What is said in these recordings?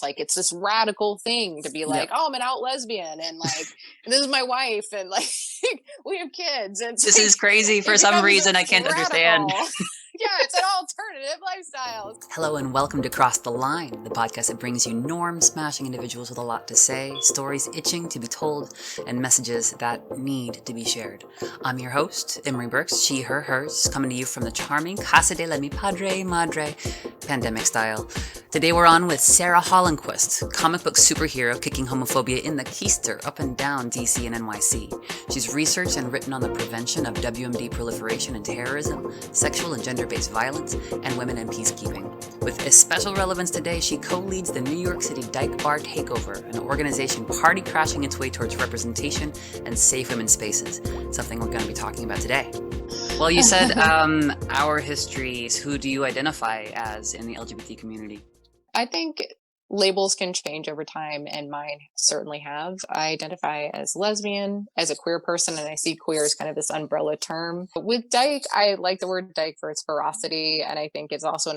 like it's this radical thing to be like, oh, I'm an out lesbian, and like this is my wife, and like we have kids. It's this like, is crazy for some reason I can't understand. Yeah, it's an alternative lifestyle. Hello and welcome to Cross the Line, the podcast that brings you norm-smashing individuals with a lot to say, stories itching to be told, and messages that need to be shared. I'm your host, Emery Burks, she, her, hers, coming to you from the charming Casa de la Mi Padre Madre, pandemic style. Today we're on with Sarah Hallonquist, comic book superhero kicking homophobia in the keister up and down DC and NYC. She's researched and written on the prevention of WMD proliferation and terrorism, sexual and gender-based violence, and women in peacekeeping. With a special relevance today, she co-leads the New York City Dyke Bar Takeover, an organization party crashing its way towards representation and safe women's spaces, something we're going to be talking about today. Well, you said our histories. Who do you identify as in the LGBT community? I think labels can change over time, and mine certainly have. I identify as lesbian, as a queer person, and I see queer as kind of this umbrella term. But with dyke, I like the word dyke for its ferocity, and I think it's also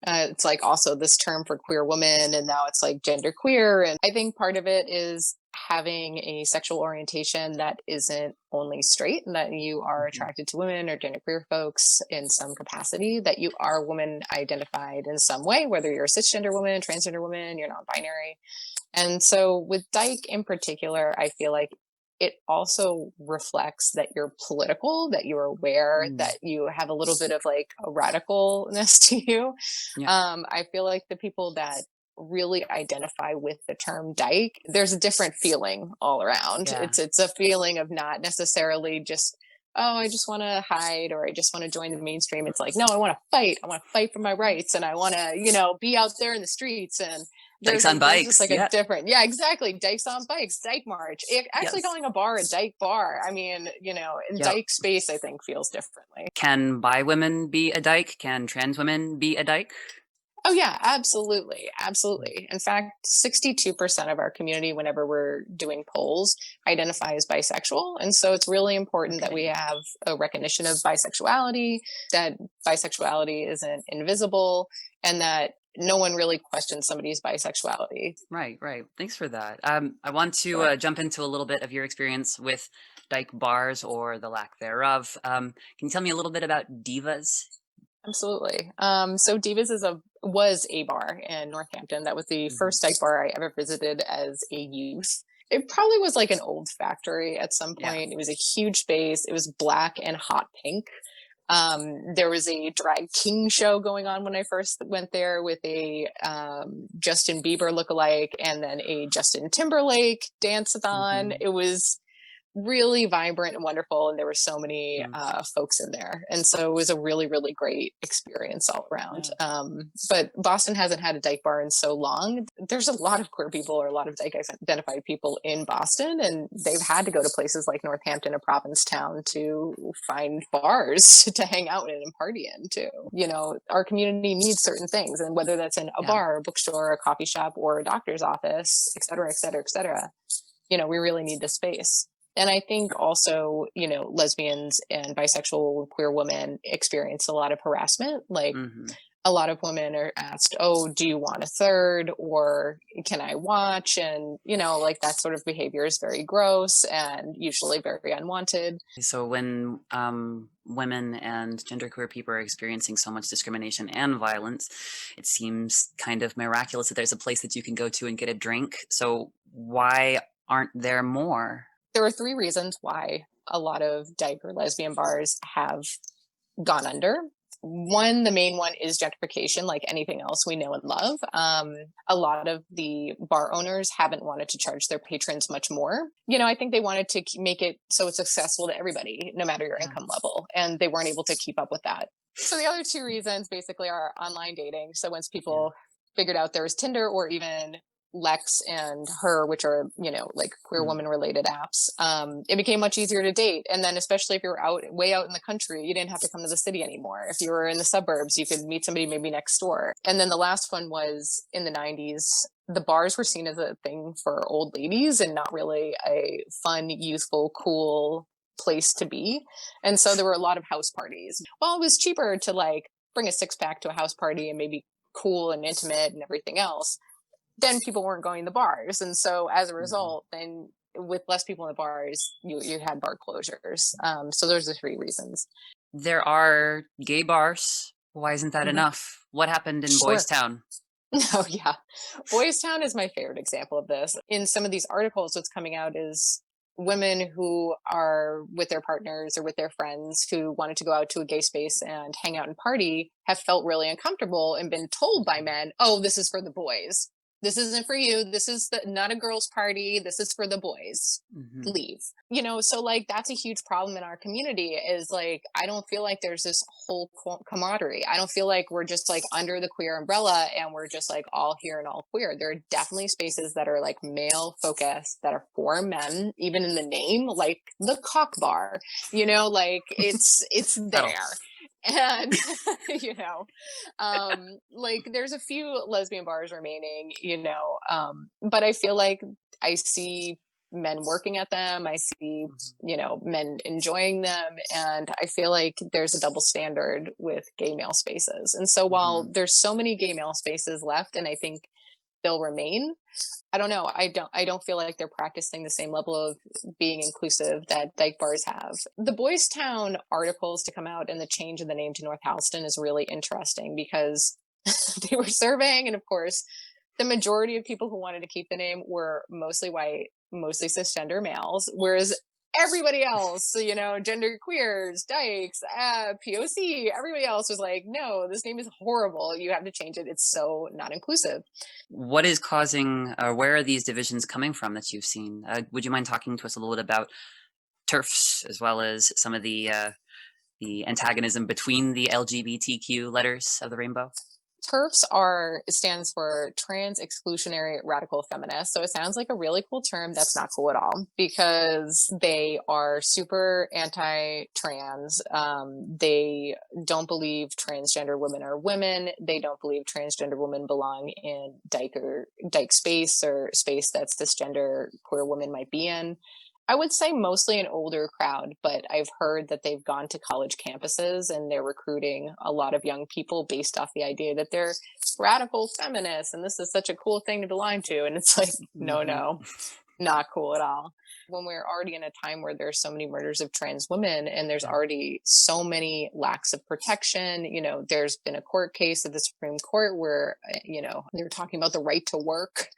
it's like also this term for queer woman, and now it's like gender queer. And I think part of it is having a sexual orientation that isn't only straight, and that you are attracted to women or genderqueer folks in some capacity, that you are woman identified in some way, whether you're a cisgender woman, transgender woman, you're non-binary. And so with dyke in particular, I feel like it also reflects that you're political, that you're aware, that you have a little bit of like a radicalness to you. Yeah. I feel like the people that really identify with the term dyke, there's a different feeling all around. Yeah. It's a feeling of not necessarily just, oh, I just want to hide, or I just want to join the mainstream. It's like, no, I want to fight. I want to fight for my rights, and I want to, be out there in the streets. And dykes on bikes. Just like a different, exactly. Dykes on bikes, dyke march. Actually calling a bar a dyke bar. I mean, in dyke space, I think feels differently. Can bi women be a dyke? Can trans women be a dyke? Oh yeah, absolutely. Absolutely. In fact, 62% of our community, whenever we're doing polls, identify as bisexual. And so it's really important that we have a recognition of bisexuality, that bisexuality isn't invisible, and that no one really questions somebody's bisexuality. Right. Thanks for that. I want to jump into a little bit of your experience with dyke bars, or the lack thereof. Can you tell me a little bit about Divas? Absolutely. So Divas was a bar in Northampton. That was the first dyke bar I ever visited as a youth. It probably was like an old factory at some point. Yeah. It was a huge space. It was black and hot pink. There was a drag king show going on when I first went there, with a Justin Bieber lookalike, and then a Justin Timberlake dance-a-thon. It was really vibrant and wonderful, and there were so many folks in there, and so it was a really, really great experience all around. But Boston hasn't had a dyke bar in so long. There's a lot of queer people, or a lot of dyke identified people in Boston, and they've had to go to places like Northampton, a province town, to find bars to hang out in and party in too. Our community needs certain things, and whether that's in a bar, a bookstore, a coffee shop, or a doctor's office, et cetera, et cetera, et cetera, we really need the space. And I think also, lesbians and bisexual queer women experience a lot of harassment. Like a lot of women are asked, oh, do you want a third, or can I watch? And, like that sort of behavior is very gross and usually very unwanted. So when women and genderqueer people are experiencing so much discrimination and violence, it seems kind of miraculous that there's a place that you can go to and get a drink. So why aren't there more? There are 3 reasons why a lot of dyke or lesbian bars have gone under. One, the main one, is gentrification, like anything else we know and love. A lot of the bar owners haven't wanted to charge their patrons much more. I think they wanted to make it so it's accessible to everybody, no matter your income level, and they weren't able to keep up with that. So the other 2 reasons basically are online dating. So once people figured out there was Tinder, or even Lex and Her, which are, like queer woman related apps, it became much easier to date. And then especially if you're way out in the country, you didn't have to come to the city anymore. If you were in the suburbs, you could meet somebody maybe next door. And then the last one was in the 90s, the bars were seen as a thing for old ladies and not really a fun, youthful, cool place to be. And so there were a lot of house parties. Well, it was cheaper to like bring a 6-pack to a house party and maybe cool and intimate and everything else. then people weren't going to bars. And so as a result, then with less people in the bars, you had bar closures. So there's the three reasons. There are gay bars. Why isn't that enough? What happened in Boys Town? Oh, yeah. Boys Town is my favorite example of this. In some of these articles, what's coming out is women who are with their partners or with their friends who wanted to go out to a gay space and hang out and party have felt really uncomfortable and been told by men, oh, this is for the boys. This isn't for you. This is not a girls' party. This is for the boys. Leave. So like that's a huge problem in our community is like, I don't feel like there's this whole camaraderie. I don't feel like we're just like under the queer umbrella and we're just like all here and all queer. There are definitely spaces that are like male focused that are for men, even in the name, like the cock bar, like it's there. And, like there's a few lesbian bars remaining, but I feel like I see men working at them. I see, men enjoying them. And I feel like there's a double standard with gay male spaces. And so while there's so many gay male spaces left, and I think they'll remain, I don't know. I don't feel like they're practicing the same level of being inclusive that dyke bars have. The Boys Town articles to come out and the change of the name to North Houston is really interesting because they were surveying, and of course, the majority of people who wanted to keep the name were mostly white, mostly cisgender males, whereas everybody else, gender queers, dykes, POC, everybody else was like, no, this name is horrible. You have to change it. It's so not inclusive. What is causing, where are these divisions coming from that you've seen? Would you mind talking to us a little bit about TERFs as well as some of the antagonism between the LGBTQ letters of the rainbow? TERFs stands for Trans Exclusionary Radical Feminists. So it sounds like a really cool term. That's not cool at all because they are super anti-trans. They don't believe transgender women are women. They don't believe transgender women belong in dyke space or space that cisgender queer women might be in. I would say mostly an older crowd, but I've heard that they've gone to college campuses and they're recruiting a lot of young people based off the idea that they're radical feminists and this is such a cool thing to belong to. And it's like, no, not cool at all. When we're already in a time where there's so many murders of trans women and there's already so many lacks of protection, there's been a court case at the Supreme Court where, they were talking about the right to work.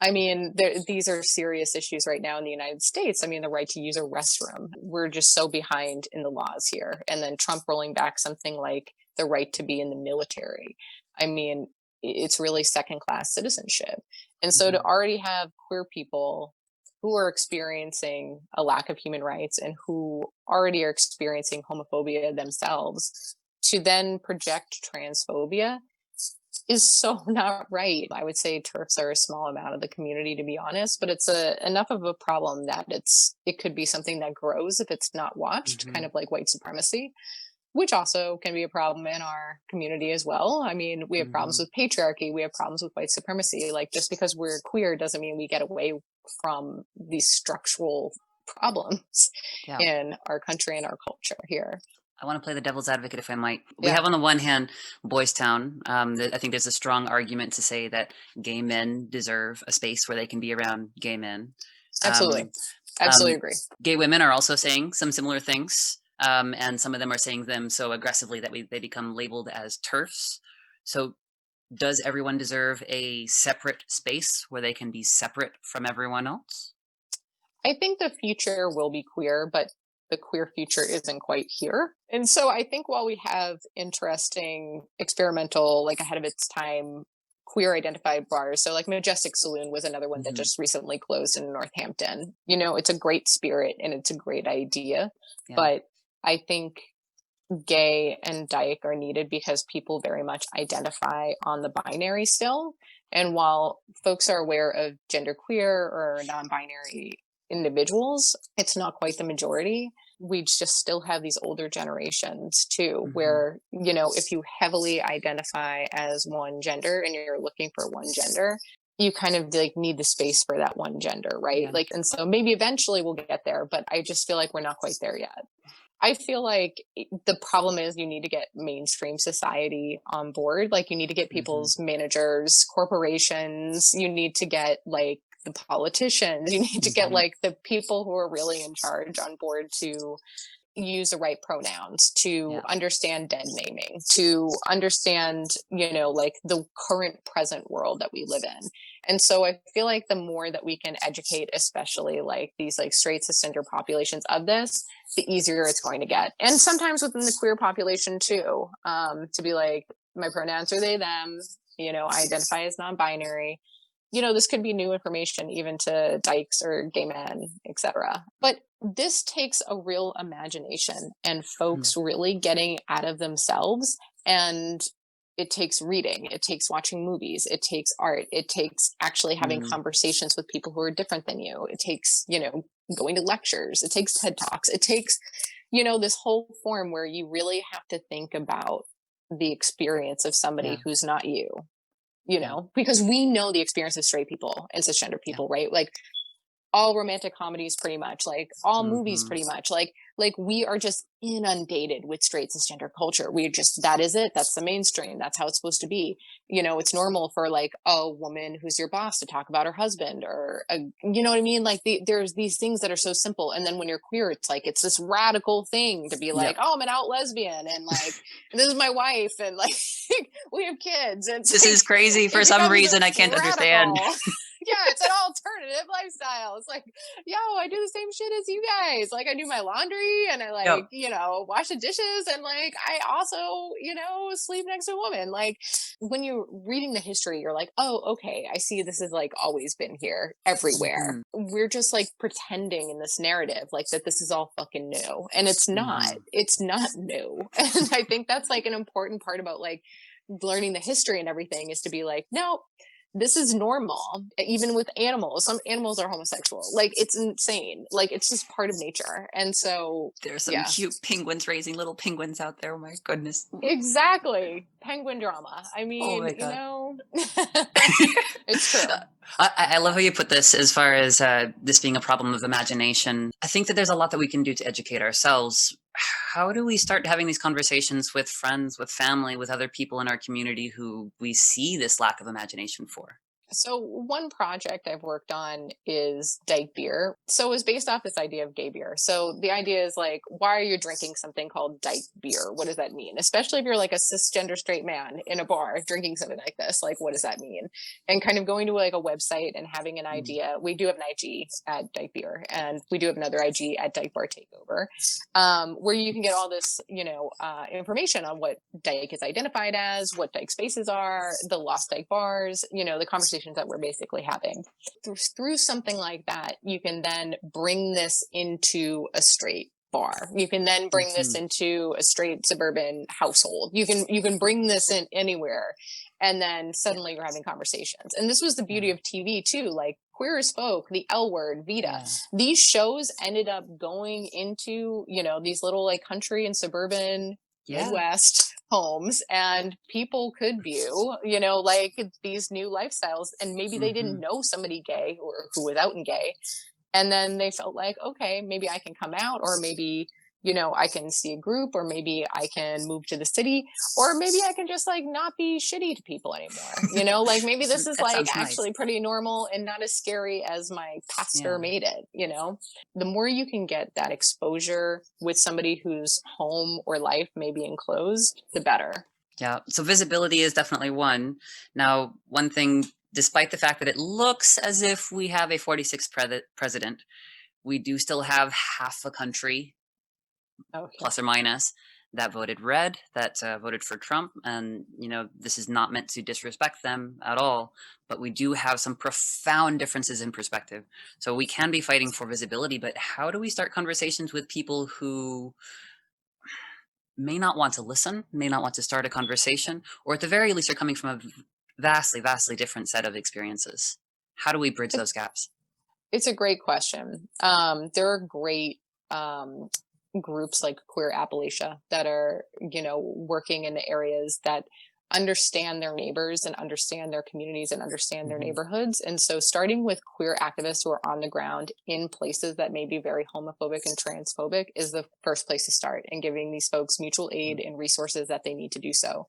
I mean, these are serious issues right now in the United States. I mean, the right to use a restroom. We're just so behind in the laws here. And then Trump rolling back something like the right to be in the military. I mean, it's really second-class citizenship. And so to already have queer people who are experiencing a lack of human rights and who already are experiencing homophobia themselves, to then project transphobia is so not right. I would say TERFs are a small amount of the community, to be honest, but it's enough of a problem that it could be something that grows if it's not watched, kind of like white supremacy, which also can be a problem in our community as well. I mean, we have problems with patriarchy. We have problems with white supremacy. Like just because we're queer doesn't mean we get away from these structural problems in our country and our culture here. I want to play the devil's advocate, if I might. We have on the one hand, Boys Town. I think there's a strong argument to say that gay men deserve a space where they can be around gay men. Absolutely. Absolutely agree. Gay women are also saying some similar things. And some of them are saying them so aggressively that they become labeled as TERFs. So does everyone deserve a separate space where they can be separate from everyone else? I think the future will be queer, but the queer future isn't quite here. And so I think while we have interesting experimental, like ahead of its time, queer identified bars. So like Majestic Saloon was another one that just recently closed in Northampton. It's a great spirit and it's a great idea, but I think gay and dyke are needed because people very much identify on the binary still. And while folks are aware of genderqueer or non-binary individuals, it's not quite the majority. We just still have these older generations too, where, if you heavily identify as one gender and you're looking for one gender, you kind of like need the space for that one gender, right? And so maybe eventually we'll get there, but I just feel like we're not quite there yet. I feel like the problem is you need to get mainstream society on board. Like you need to get people's managers, corporations, you need to get like the politicians, you need to get like the people who are really in charge on board to use the right pronouns, to understand dead naming, to understand, like the current present world that we live in. And so I feel like the more that we can educate, especially like these like straight cisgender populations of this, the easier it's going to get. And sometimes within the queer population too, to be like, my pronouns are they, them, I identify as non-binary. This could be new information even to dykes or gay men, etc. But this takes a real imagination and folks really getting out of themselves. And it takes reading, it takes watching movies, it takes art, it takes actually having conversations with people who are different than you. It takes, going to lectures, it takes TED Talks, it takes, this whole form where you really have to think about the experience of somebody who's not you. Because we know the experience of straight people and cisgender people, right? Like all romantic comedies, pretty much, like all movies, pretty much, like we are just inundated with straight cisgender culture. That is it. That's the mainstream. That's how it's supposed to be. It's normal for like a woman who's your boss to talk about her husband or, you know what I mean? Like there's these things that are so simple. And then when you're queer, it's like, it's this radical thing to be like, oh, I'm an out lesbian. And like, this is my wife. And like, we have kids. And this is crazy for some reason. I can't understand. Yeah, it's an alternative lifestyle. It's like, I do the same shit as you guys. Like I do my laundry and I like, wash the dishes and like I also, sleep next to a woman. Like when you're reading the history, you're like, oh, okay, I see this has like always been here everywhere. We're just like pretending in this narrative like that this is all fucking new. And it's not. It's not new. And I think that's like an important part about like learning the history and everything is to be like, no, this is normal. Even with animals, some animals are homosexual. Like it's insane. Like it's just part of nature. And so there's some cute penguins raising little penguins out there. Oh my goodness. Exactly. Penguin drama. I mean, it's true. I love how you put this as far as this being a problem of imagination. I think that there's a lot that we can do to educate ourselves. How do we start having these conversations with friends, with family, with other people in our community who we see this lack of imagination for? So one project I've worked on is Dyke beer. So it was based off this idea of gay beer. So the idea is like, why are you drinking something called Dyke beer? What does that mean? Especially if you're like a cisgender straight man in a bar drinking something like this, like, what does that mean? And kind of going to like a website and having an idea. We do have an IG at Dyke beer and we do have another IG at Dyke Bar Takeover, where you can get all this, information on what Dyke is identified as, what Dyke spaces are, the lost Dyke bars, the conversation that we're basically having. Through something like that, you can then bring this into a straight bar. You can then bring this into a straight suburban household. You can bring this in anywhere. And then suddenly you're having conversations. And this was the beauty of TV too, like Queer as Folk, The L Word, Vita. These shows ended up going into, these little like country and suburban Midwest homes, and people could view, like these new lifestyles, and maybe they didn't know somebody gay or who was out and gay, and then they felt like, okay, maybe I can come out, or maybe I can see a group, or maybe I can move to the city, or maybe I can just like not be shitty to people anymore. Like maybe this is like actually pretty normal and not as scary as my pastor made it. The more you can get that exposure with somebody whose home or life may be enclosed, the better. Yeah. So visibility is definitely one. Now, one thing, despite the fact that it looks as if we have a 46th president, we do still have half a country, plus or minus, that voted red, that voted for Trump. And, this is not meant to disrespect them at all, but we do have some profound differences in perspective. So we can be fighting for visibility, but how do we start conversations with people who may not want to listen, may not want to start a conversation, or at the very least are coming from a vastly, vastly different set of experiences? How do we bridge those gaps? It's a great question. There are great groups like Queer Appalachia that are, working in areas that understand their neighbors and understand their communities and understand their neighborhoods. And so starting with queer activists who are on the ground in places that may be very homophobic and transphobic is the first place to start, and giving these folks mutual aid and resources that they need to do so.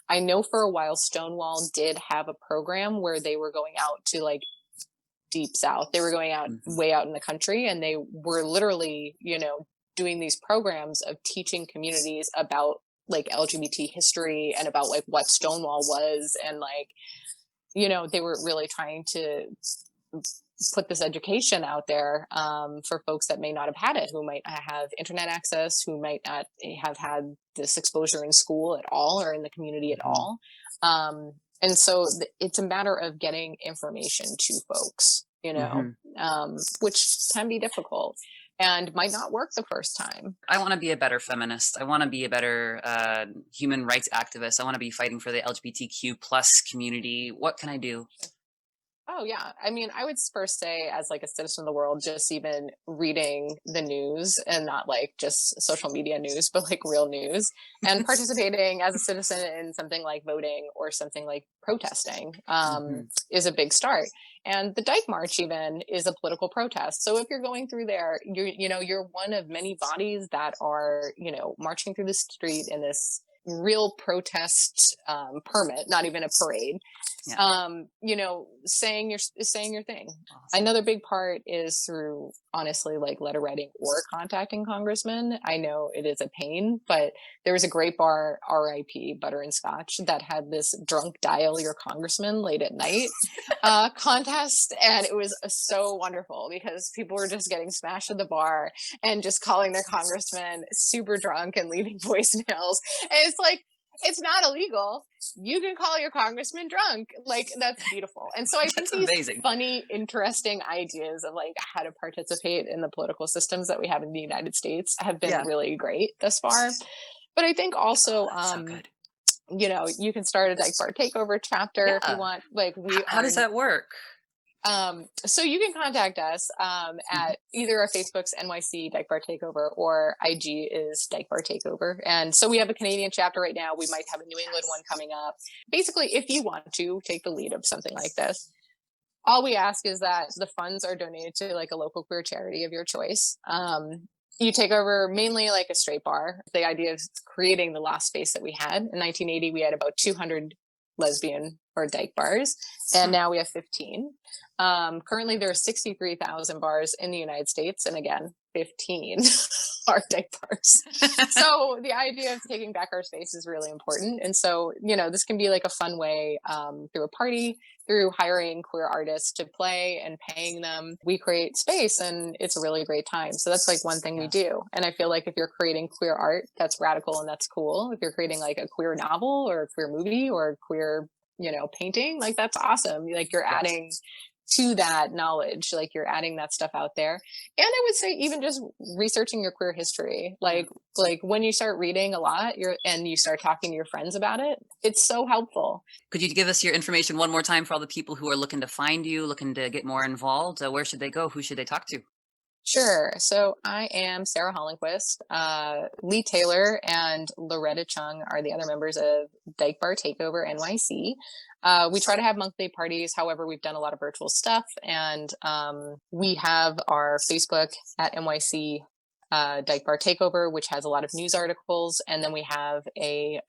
I know for a while Stonewall did have a program where they were going out to like deep south. They were going out way out in the country, and they were literally, doing these programs of teaching communities about like LGBT history and about like what Stonewall was. And like, they were really trying to put this education out there for folks that may not have had it, who might not have internet access, who might not have had this exposure in school at all or in the community at all. And so it's a matter of getting information to folks, which can be difficult and might not work the first time. I want to be a better feminist. I want to be a better human rights activist. I want to be fighting for the LGBTQ plus community. What can I do? Oh, yeah. I mean, I would first say as like a citizen of the world, just even reading the news, and not like just social media news, but like real news, and participating as a citizen in something like voting or something like protesting is a big start. And the Dyke March even is a political protest. So if you're going through there, you're one of many bodies that are, marching through the street in this real protest permit, not even a parade. Saying your thing. Awesome. Another big part is through, honestly, like letter writing or contacting congressmen. I know it is a pain, but there was a great bar, RIP Butter and Scotch, that had this drunk dial your congressman late at night contest. And it was so wonderful because people were just getting smashed at the bar and just calling their congressman super drunk and leaving voicemails. And it's like, it's not illegal. You can call your congressman drunk. Like, that's beautiful. And so I think these amazing, funny, interesting ideas of like how to participate in the political systems that we have in the United States have been really great thus far. But I think also, you can start a Dyke Bar Takeover chapter if you want. Like, how does that work? So you can contact us at either our Facebook's NYC Dyke Bar Takeover or IG is Dyke Bar Takeover. And so we have a Canadian chapter right now. We might have a New England one coming up. Basically, if you want to take the lead of something like this, all we ask is that the funds are donated to like a local queer charity of your choice. You take over mainly like a straight bar. The idea is creating the lost space that we had. In 1980, we had about 200 lesbian or dyke bars, and now we have 15. Currently there are 63,000 bars in the United States, and again 15 are dyke bars. So the idea of taking back our space is really important. And so this can be like a fun way through a party, through hiring queer artists to play and paying them. We create space, and it's a really great time. So that's like one thing we do. And I feel like if you're creating queer art, that's radical and that's cool. If you're creating like a queer novel or a queer movie or a queer painting, like that's awesome. Like you're adding to that knowledge, like you're adding that stuff out there. And I would say even just researching your queer history, like when you start reading a lot, and you start talking to your friends about it, it's so helpful. Could you give us your information one more time for all the people who are looking to find you, looking to get more involved? Where should they go? Who should they talk to? Sure. So I am Sarah Hallonquist. Lee Taylor and Loretta Chung are the other members of Dyke Bar Takeover NYC. We try to have monthly parties. However, we've done a lot of virtual stuff, and we have our Facebook at NYC Dyke Bar Takeover, which has a lot of news articles. And then we have a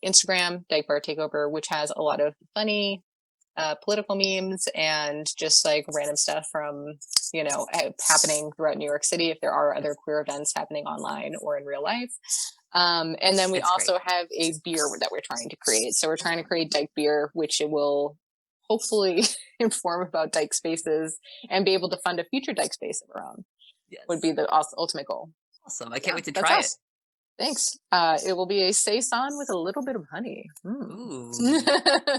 Instagram, Dyke Bar Takeover, which has a lot of funny political memes and just like random stuff from, happening throughout New York City, if there are other queer events happening online or in real life. And then we also have a beer that we're trying to create. So we're trying to create Dyke beer, which it will hopefully inform about Dyke spaces and be able to fund a future Dyke space of our own. Yes. Would be the ultimate goal. Awesome. I can't wait to try it. Thanks. It will be a saison with a little bit of honey. Ooh,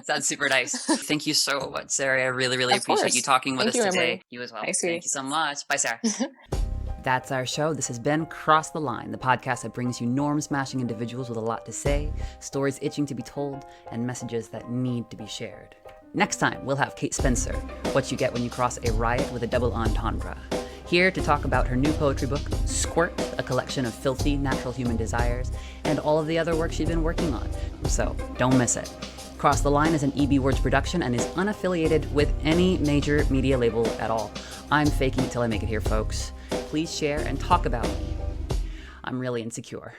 sounds super nice. Thank you so much, Sarah. I really, really appreciate you talking with us today. Emily. You as well. Thanks, Thank you so much. Bye, Sarah. That's our show. This has been Cross the Line, the podcast that brings you norm-smashing individuals with a lot to say, stories itching to be told, and messages that need to be shared. Next time, we'll have Kate Spencer, What You Get When You Cross a Riot with a Double Entendre. Here to talk about her new poetry book, Squirt, a collection of filthy, natural human desires, and all of the other work she's been working on. So don't miss it. Cross the Line is an EB Words production and is unaffiliated with any major media label at all. I'm faking it till I make it here, folks. Please share and talk about me. I'm really insecure.